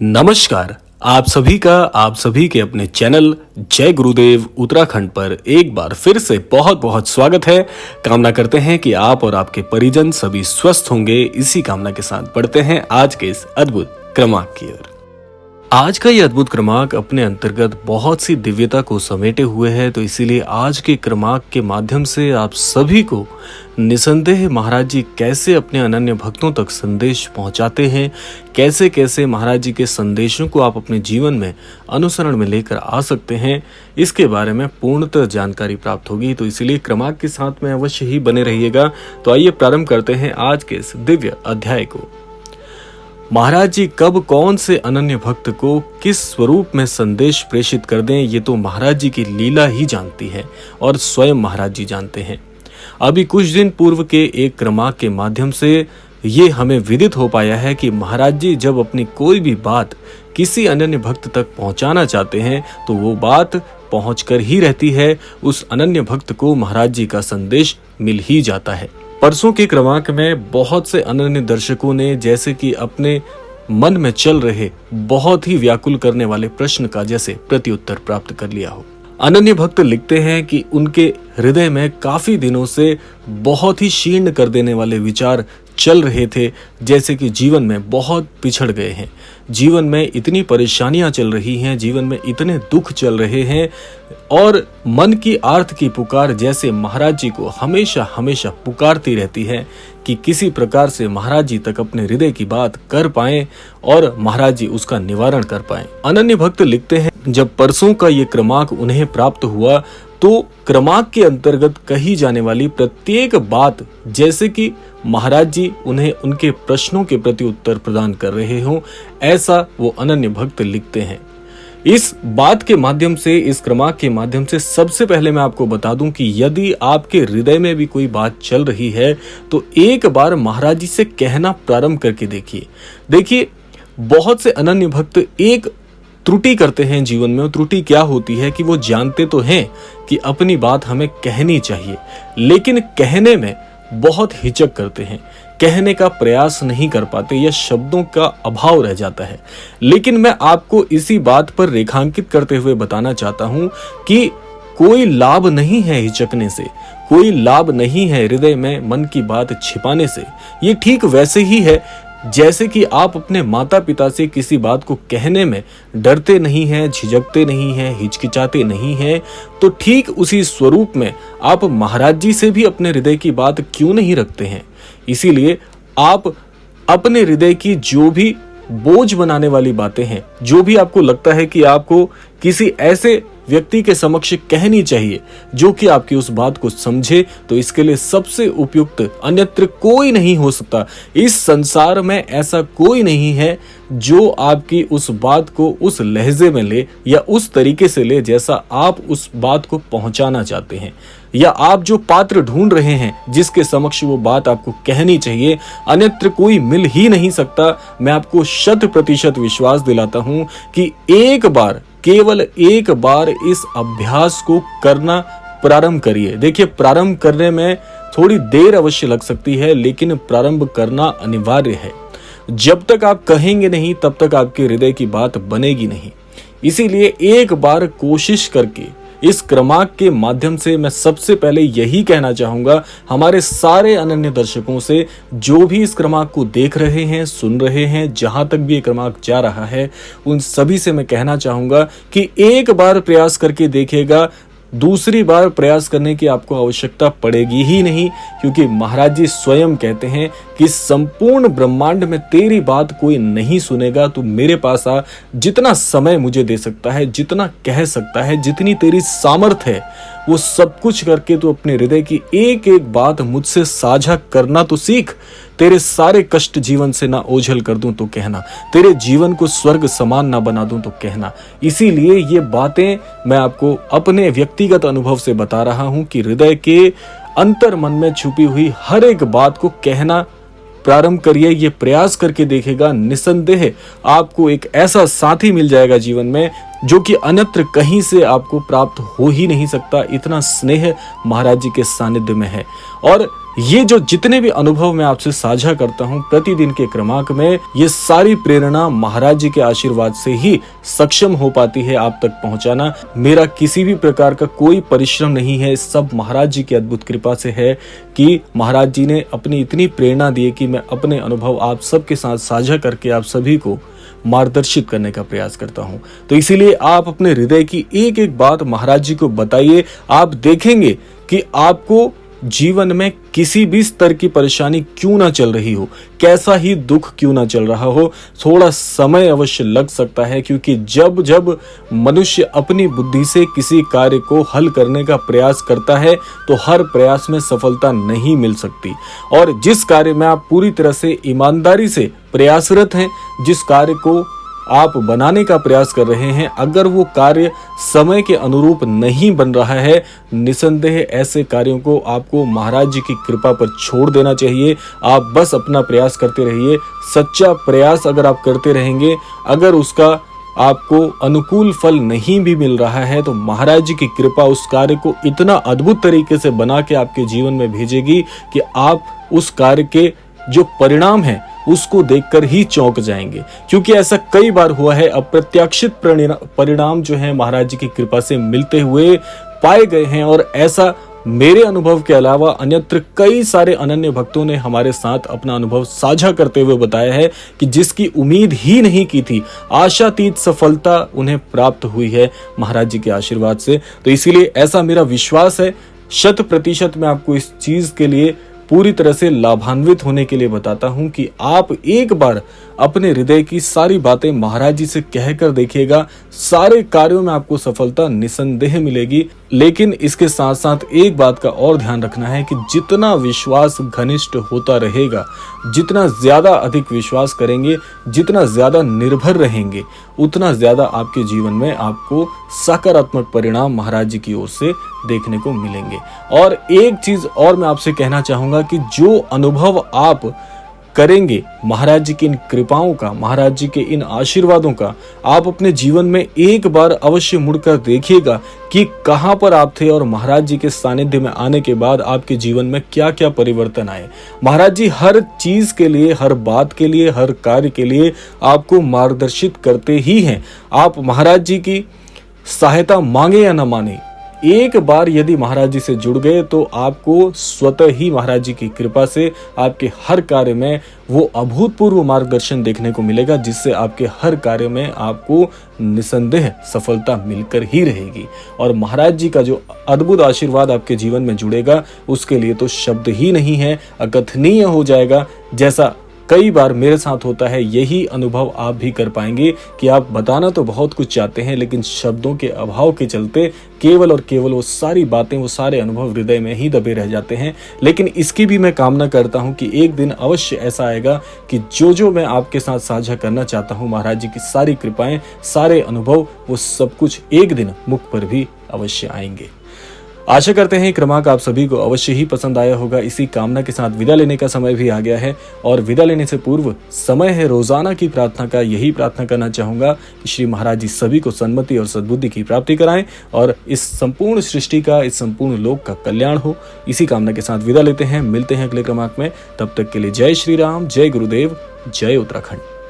नमस्कार। आप सभी के अपने चैनल जय गुरुदेव उत्तराखंड पर एक बार फिर से बहुत बहुत स्वागत है। कामना करते हैं कि आप और आपके परिजन सभी स्वस्थ होंगे। इसी कामना के साथ बढ़ते हैं आज के इस अद्भुत क्रमांक की ओर। आज का ये अद्भुत क्रमांक अपने अंतर्गत बहुत सी दिव्यता को समेटे हुए है, तो इसीलिए आज के क्रमांक के माध्यम से आप सभी को निसंदेह महाराज जी कैसे अपने अनन्य भक्तों तक संदेश पहुंचाते हैं, कैसे कैसे महाराज जी के संदेशों को आप अपने जीवन में अनुसरण में लेकर आ सकते हैं, इसके बारे में पूर्णतः जानकारी प्राप्त होगी। तो इसीलिए क्रमांक के साथ में अवश्य ही बने रहिएगा। तो आइए प्रारंभ करते हैं आज के इस दिव्य अध्याय को। महाराज जी कब कौन से अनन्य भक्त को किस स्वरूप में संदेश प्रेषित कर दें, ये तो महाराज जी की लीला ही जानती है और स्वयं महाराज जी जानते हैं। अभी कुछ दिन पूर्व के एक क्रमांक के माध्यम से ये हमें विदित हो पाया है कि महाराज जी जब अपनी कोई भी बात किसी अनन्य भक्त तक पहुंचाना चाहते हैं तो वो बात पहुंच कर ही रहती है। उस अनन्य भक्त को महाराज जी का संदेश मिल ही जाता है। परसों के क्रमांक में बहुत से अनन्य दर्शकों ने जैसे कि अपने मन में चल रहे बहुत ही व्याकुल करने वाले प्रश्न का जैसे प्रत्युत्तर प्राप्त कर लिया हो। अनन्य भक्त लिखते हैं कि उनके हृदय में काफी दिनों से बहुत ही क्षीण कर देने वाले विचार चल रहे थे, जैसे कि जीवन में बहुत पिछड़ गए हैं, जीवन में इतनी परेशानियां चल रही हैं, जीवन में इतने दुख चल रहे हैं और मन की आर्त की पुकार जैसे महाराज जी को हमेशा हमेशा पुकारती रहती है कि किसी प्रकार से महाराज जी तक अपने हृदय की बात कर पाएं और महाराज जी उसका निवारण कर पाएं। अनन्य भक्त लिखते हैं, जब परसों का ये क्रमांक उन्हें प्राप्त हुआ तो क्रमांक के अंतर्गत कही जाने वाली प्रत्येक बात जैसे कि महाराज जी उन्हें उनके प्रश्नों के प्रति उत्तर प्रदान कर रहे हों, ऐसा वो अनन्य भक्त लिखते हैं। इस बात के माध्यम से, इस क्रमांक के माध्यम से सबसे पहले मैं आपको बता दूं कि यदि आपके हृदय में भी कोई बात चल रही है तो एक बार महाराज जी से कहना प्रारंभ करके देखिए। बहुत से अनन्य भक्त एक त्रुटि करते हैं जीवन में। त्रुटि क्या होती है कि वो जानते तो हैं कि अपनी बात हमें कहनी चाहिए, लेकिन कहने में बहुत हिचक करते हैं, कहने का प्रयास नहीं कर पाते या शब्दों का अभाव रह जाता है। लेकिन मैं आपको इसी बात पर रेखांकित करते हुए बताना चाहता हूं कि कोई लाभ नहीं है हिचकने से, कोई लाभ नहीं है हृदय में मन की बात छिपाने से। ये ठीक वैसे ही है जैसे कि आप अपने माता पिता से किसी बात को कहने में डरते नहीं हैं, झिझकते नहीं हैं, हिचकिचाते नहीं हैं, तो ठीक उसी स्वरूप में आप महाराज जी से भी अपने हृदय की बात क्यों नहीं रखते हैं। इसीलिए आप अपने हृदय की जो भी बोझ बनाने वाली बातें हैं, जो भी आपको लगता है कि आपको किसी ऐसे व्यक्ति के समक्ष कहनी चाहिए जो कि आपकी उस बात को समझे, तो इसके लिए सबसे उपयुक्त अन्यत्र कोई नहीं हो सकता। इस संसार में ऐसा कोई नहीं है जो आपकी उस बात को उस लहजे में ले या उस तरीके से ले जैसा आप उस बात को पहुंचाना चाहते हैं, या आप जो पात्र ढूंढ रहे हैं जिसके समक्ष वो बात आपको कहनी चाहिए, अन्यत्र कोई मिल ही नहीं सकता। मैं आपको 100% विश्वास दिलाता हूं कि एक बार, केवल एक बार इस अभ्यास को करना प्रारंभ करिए। देखिए, प्रारंभ करने में थोड़ी देर अवश्य लग सकती है, लेकिन प्रारंभ करना अनिवार्य है। जब तक आप कहेंगे नहीं तब तक आपके हृदय की बात बनेगी नहीं। इसीलिए एक बार कोशिश करके इस क्रमांक के माध्यम से मैं सबसे पहले यही कहना चाहूंगा हमारे सारे अनन्य दर्शकों से, जो भी इस क्रमांक को देख रहे हैं, सुन रहे हैं, जहां तक भी ये क्रमांक जा रहा है, उन सभी से मैं कहना चाहूंगा कि एक बार प्रयास करके देखिएगा। दूसरी बार प्रयास करने की आपको आवश्यकता पड़ेगी ही नहीं, क्योंकि महाराज जी स्वयं कहते हैं कि संपूर्ण ब्रह्मांड में तेरी बात कोई नहीं सुनेगा। तू मेरे पास आ, जितना समय मुझे दे सकता है, जितना कह सकता है, जितनी तेरी सामर्थ्य है, वो सब कुछ करके तू अपने हृदय की एक एक बात मुझसे साझा करना तो सीख। तेरे सारे कष्ट जीवन से ना ओझल कर दूं तो कहना, तेरे जीवन को स्वर्ग समान ना बना दूं तो कहना। इसीलिए ये बातें मैं आपको अपने व्यक्तिगत अनुभव से बता रहा हूं कि हृदय के अंतर मन में छुपी हुई हर एक बात को कहना प्रारंभ करिए। ये प्रयास करके देखेगा, निसंदेह आपको एक ऐसा साथी मिल जाएगा जीवन में जो कि अन्यत्र कहीं से आपको प्राप्त हो ही नहीं सकता। इतना स्नेह महाराज जी के सानिध्य में है। और ये जो जितने भी अनुभव मैं आपसे साझा करता हूँ प्रतिदिन के क्रमांक में, ये सारी प्रेरणा महाराज जी के आशीर्वाद से ही सक्षम हो पाती है आप तक पहुंचाना। मेरा किसी भी प्रकार का कोई परिश्रम नहीं है, सब महाराज जी की अद्भुत कृपा से है कि महाराज जी ने अपनी इतनी प्रेरणा दी है कि मैं अपने अनुभव आप सबके साथ साझा करके आप सभी को मार्गदर्शित करने का प्रयास करता हूं। तो इसीलिए आप अपने हृदय की एक एक बात महाराज जी को बताइए। आप देखेंगे कि आपको जीवन में किसी भी स्तर की परेशानी क्यों ना चल रही हो, कैसा ही दुख क्यों ना चल रहा हो, थोड़ा समय अवश्य लग सकता है, क्योंकि जब जब मनुष्य अपनी बुद्धि से किसी कार्य को हल करने का प्रयास करता है तो हर प्रयास में सफलता नहीं मिल सकती। और जिस कार्य में आप पूरी तरह से ईमानदारी से प्रयासरत हैं, जिस कार्य को आप बनाने का प्रयास कर रहे हैं, अगर वो कार्य समय के अनुरूप नहीं बन रहा है, निसंदेह ऐसे कार्यों को आपको महाराज जी की कृपा पर छोड़ देना चाहिए। आप बस अपना प्रयास करते रहिए। सच्चा प्रयास अगर आप करते रहेंगे, अगर उसका आपको अनुकूल फल नहीं भी मिल रहा है, तो महाराज जी की कृपा उस कार्य को इतना अद्भुत तरीके से बना के आपके जीवन में भेजेगी कि आप उस कार्य के जो परिणाम है उसको देखकर ही चौंक जाएंगे। क्योंकि ऐसा कई बार हुआ है, अप्रत्याशित परिणाम जो है महाराज जी की कृपा से मिलते हुए पाए गए हैं। और ऐसा मेरे अनुभव के अलावा अन्यत्र कई सारे अनन्य भक्तों ने हमारे साथ अपना अनुभव साझा करते हुए बताया है कि जिसकी उम्मीद ही नहीं की थी, आशातीत सफलता उन्हें प्राप्त हुई है महाराज जी के आशीर्वाद से। तो इसीलिए ऐसा मेरा विश्वास है, 100% मैं आपको इस चीज के लिए पूरी तरह से लाभान्वित होने के लिए बताता हूं कि आप एक बार अपने हृदय की सारी बातें महाराज जी से कहकर देखिएगा। सारे कार्यों में आपको सफलता निसंदेह मिलेगी। लेकिन इसके साथ साथ एक बात का और ध्यान रखना है कि जितना विश्वास घनिष्ठ होता रहेगा, जितना ज्यादा अधिक विश्वास करेंगे, जितना ज्यादा निर्भर रहेंगे, उतना ज्यादा आपके जीवन में आपको सकारात्मक परिणाम महाराज जी की ओर से देखने को मिलेंगे। और एक चीज और मैं आपसे कहना चाहूंगा कि जो अनुभव आप करेंगे महाराज जी की इन कृपाओं का, महाराज जी के इन आशीर्वादों का, आप अपने जीवन में एक बार अवश्य मुड़कर देखिएगा कि कहां पर आप थे और महाराज जी के सानिध्य में आने के बाद आपके जीवन में क्या क्या परिवर्तन आए। महाराज जी हर चीज के लिए, हर बात के लिए, हर कार्य के लिए आपको मार्गदर्शित करते ही हैं। आप महाराज जी की सहायता मांगे या न माने, एक बार यदि महाराज जी से जुड़ गए तो आपको स्वतः ही महाराज जी की कृपा से आपके हर कार्य में वो अभूतपूर्व मार्गदर्शन देखने को मिलेगा, जिससे आपके हर कार्य में आपको निसंदेह सफलता मिलकर ही रहेगी। और महाराज जी का जो अद्भुत आशीर्वाद आपके जीवन में जुड़ेगा, उसके लिए तो शब्द ही नहीं है, अकथनीय हो जाएगा। जैसा कई बार मेरे साथ होता है, यही अनुभव आप भी कर पाएंगे कि आप बताना तो बहुत कुछ चाहते हैं, लेकिन शब्दों के अभाव के चलते केवल और केवल वो सारी बातें, वो सारे अनुभव हृदय में ही दबे रह जाते हैं। लेकिन इसकी भी मैं कामना करता हूं कि एक दिन अवश्य ऐसा आएगा कि जो मैं आपके साथ साझा करना चाहता हूं, महाराज जी की सारी कृपाएं, सारे अनुभव, वो सब कुछ एक दिन मुख पर भी अवश्य आएंगे। आशा करते हैं क्रमांक आप सभी को अवश्य ही पसंद आया होगा। इसी कामना के साथ विदा लेने का समय भी आ गया है, और विदा लेने से पूर्व समय है रोजाना की प्रार्थना का। यही प्रार्थना करना चाहूंगा कि श्री महाराज जी सभी को सन्मति और सद्बुद्धि की प्राप्ति कराएं और इस संपूर्ण सृष्टि का, इस संपूर्ण लोक का कल्याण हो। इसी कामना के साथ विदा लेते हैं, मिलते हैं अगले क्रमांक में। तब तक के लिए जय श्री राम, जय गुरुदेव, जय उत्तराखंड।